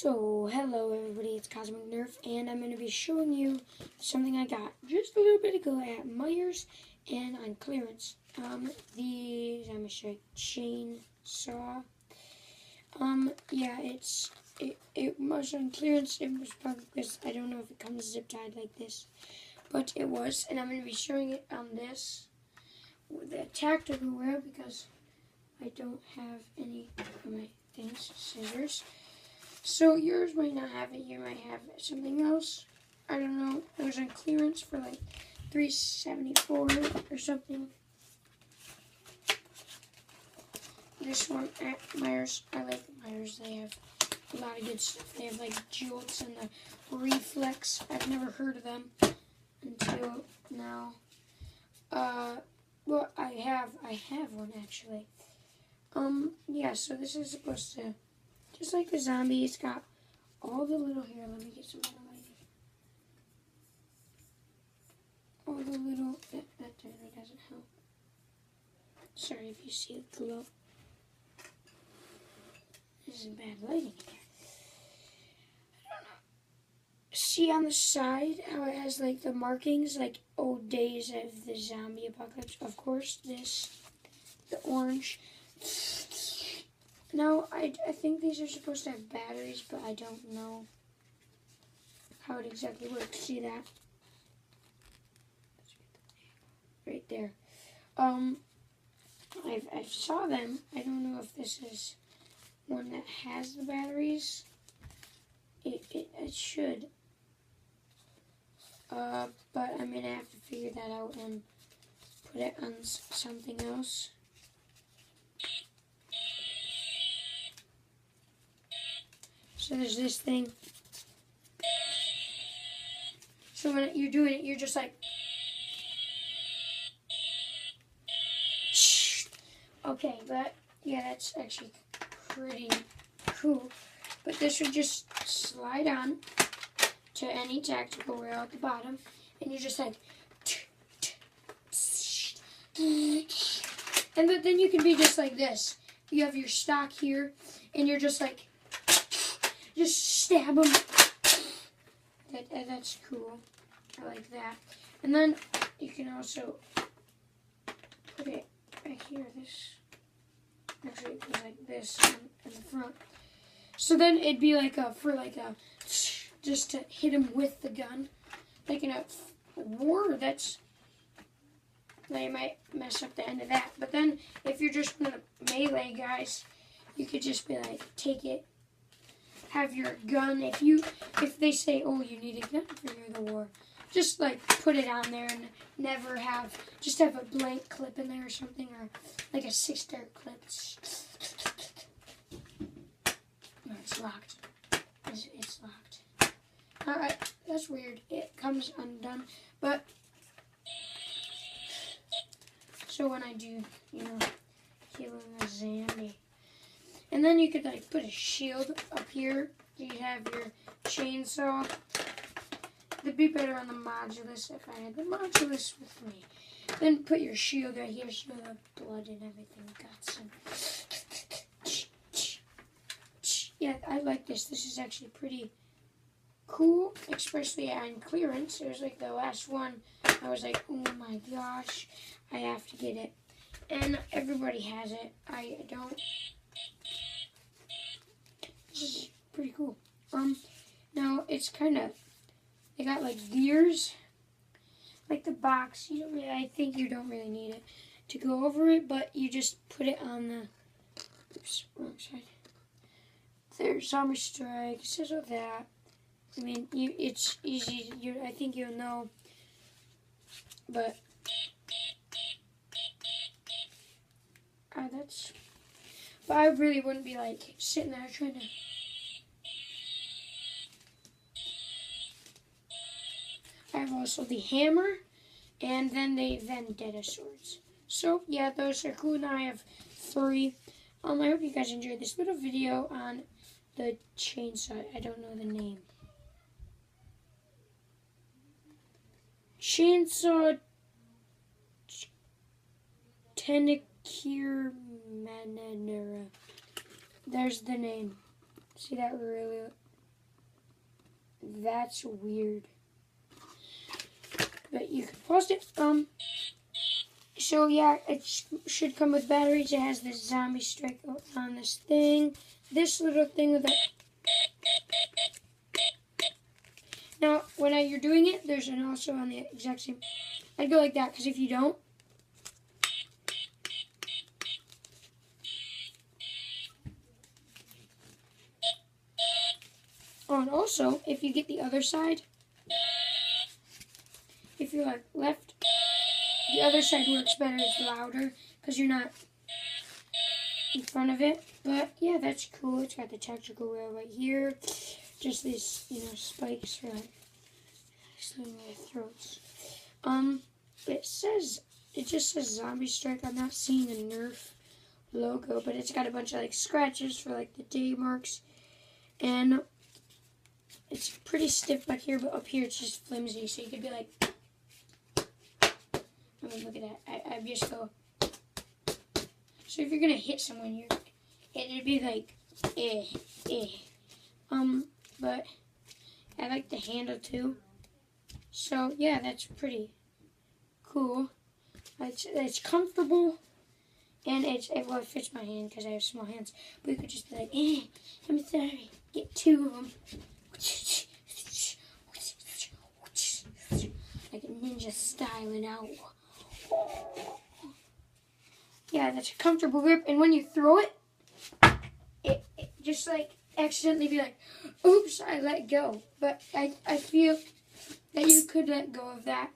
So, hello everybody, it's Cosmic Nerf, and I'm going to be showing you something I got just a little bit ago at Myers and on clearance. These, I'm going to show you, chainsaw. Yeah, it was on clearance. It was probably because I don't know if it comes zip tied like this, but it was, and I'm going to be showing it on this with a tactical wear because I don't have any of my things, scissors. So yours might not have it. You might have something else. I don't know. It was on clearance for like $3.74 or something. This one at Myers. I like Myers. They have a lot of good stuff. They have like jolts and the reflex. I've never heard of them until now. Well, I have one actually. Yeah. So this is supposed to. Just like the zombie, it's got all the little, here, let me get some other lighting. All the little, that really doesn't help. Sorry if you see the glow. This is bad lighting here. I don't know. See on the side how it has like the markings, like old days of the zombie apocalypse. Of course, this, the orange. No, I think these are supposed to have batteries, but I don't know how it exactly works. See that? Right there. I saw them. I don't know if this is one that has the batteries. It should. But I'm going to have to figure that out and put it on something else. So there's this thing. So when you're doing it, you're just like, okay, but yeah, that's actually pretty cool. But this would just slide on to any tactical rail at the bottom, and you're just like, and then you can be just like this. You have your stock here, and you're just like, just stab them. That's cool. I like that. And then you can also put it back here. This actually goes like this in the front. So then it'd be like just to hit him with the gun. Like in a war, now you might mess up the end of that. But then if you're just one of the melee guys, you could just be like, take it. Have your gun, if they say, oh, you need a gun for the war, just like put it on there and never just have a blank clip in there or something, or like a 6-dart clip. No, it's locked. It's locked. Alright, that's weird. It comes undone, but so when I do, killing a zombie. And then you could like put a shield up here. You'd have your chainsaw. It'd be better on the modulus if I had the modulus with me. Then put your shield right here so the blood and everything guts. And yeah, I like this. This is actually pretty cool, especially on clearance. It was like the last one. I was like, oh my gosh, I have to get it. And everybody has it. I don't. This is pretty cool. Now it's kind of, they got like gears, like the box. I think you don't really need it to go over it, but you just put it on the, oops, wrong side. There's zombie strike. It says all that. I mean, it's easy. I think you'll know, but but I really wouldn't be like sitting there trying to. I have also the hammer, and then the vendetta swords. So yeah, those are cool. Now I have 3. I hope you guys enjoyed this little video on the chainsaw. I don't know the name. Chainsaw Tenicure Mananera. There's the name. See that really That's weird. But you can pause it. So yeah, it should come with batteries. It has this zombie strike on this thing. This little thing with it. Now, when you're doing it, there's an also on the exact same. I'd go like that, because if you don't, oh, and also, if you get the other side, if you're like left, the other side works better. It's louder because you're not in front of it. But yeah, that's cool. It's got the tactical rail right here. Just these, spikes for like slitting their throats. It just says Zombie Strike. I'm not seeing the Nerf logo, but it's got a bunch of like scratches for like the day marks, and it's pretty stiff back here, but up here it's just flimsy. So you could be like, I mean, look at that. I just go. So if you're gonna hit someone, it'd be like, But I like the handle too. So yeah, that's pretty cool. It's comfortable, and it fits my hand because I have small hands. But you could just be like, I'm sorry. Get two of them. Like a ninja styling out. Yeah, that's a comfortable grip, and when you throw it, it just like accidentally be like, oops, I let go. But I feel that you could let go of that.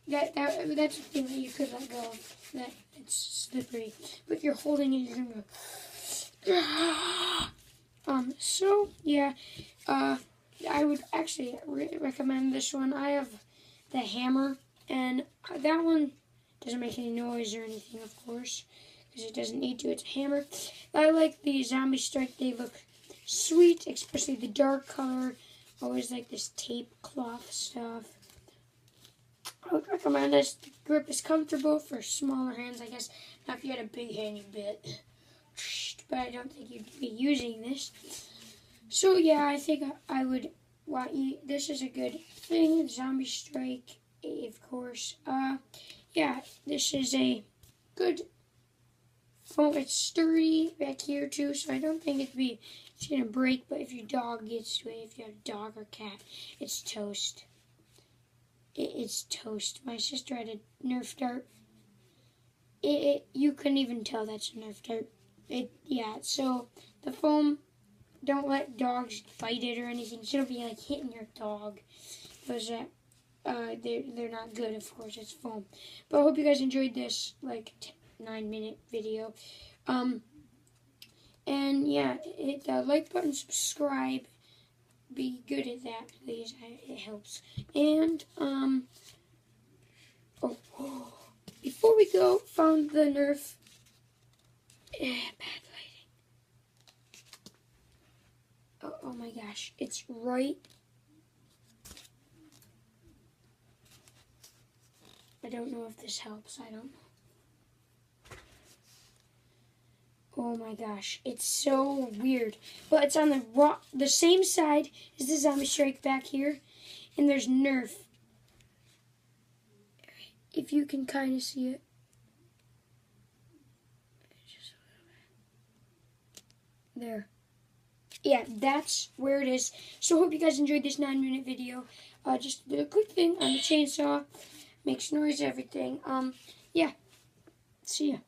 That's the thing that you could let go of. That it's slippery. But if you're holding it, you're gonna go. So yeah, I would actually recommend this one. I have the hammer, and that one doesn't make any noise or anything, of course, because it doesn't need to. It's a hammer. I like the Zombie Strike. They look sweet, especially the dark color. Always like this tape cloth stuff. I would recommend this. The grip is comfortable for smaller hands, I guess. Now, if you had a big hand, you bit. But I don't think you'd be using this. So, yeah, I think I would want you. This is a good thing. Zombie Strike, of course. Yeah, this is a good foam. It's sturdy back here, too, so I don't think it's going to break. But if your dog gets to it, if you have a dog or cat, it's toast. It's toast. My sister had a Nerf dart. You couldn't even tell that's a Nerf dart. Yeah, so the foam, don't let dogs fight it or anything. So don't be like hitting your dog. Those they're not good, of course. It's foam. But I hope you guys enjoyed this like 9-minute video. And yeah, hit the like button, subscribe. Be good at that, please. It helps. And before we go, found the Nerf. Bad lighting. Oh my gosh, it's right. I don't know if this helps. I don't know. Oh my gosh, it's so weird. But it's on the same side as the Zombie Strike back here, and there's Nerf. If you can kind of see it. Just a little bit. There. Yeah, that's where it is. So I hope you guys enjoyed this 9-minute video. Just a quick thing on the chainsaw. Makes noise, everything. Yeah. See ya.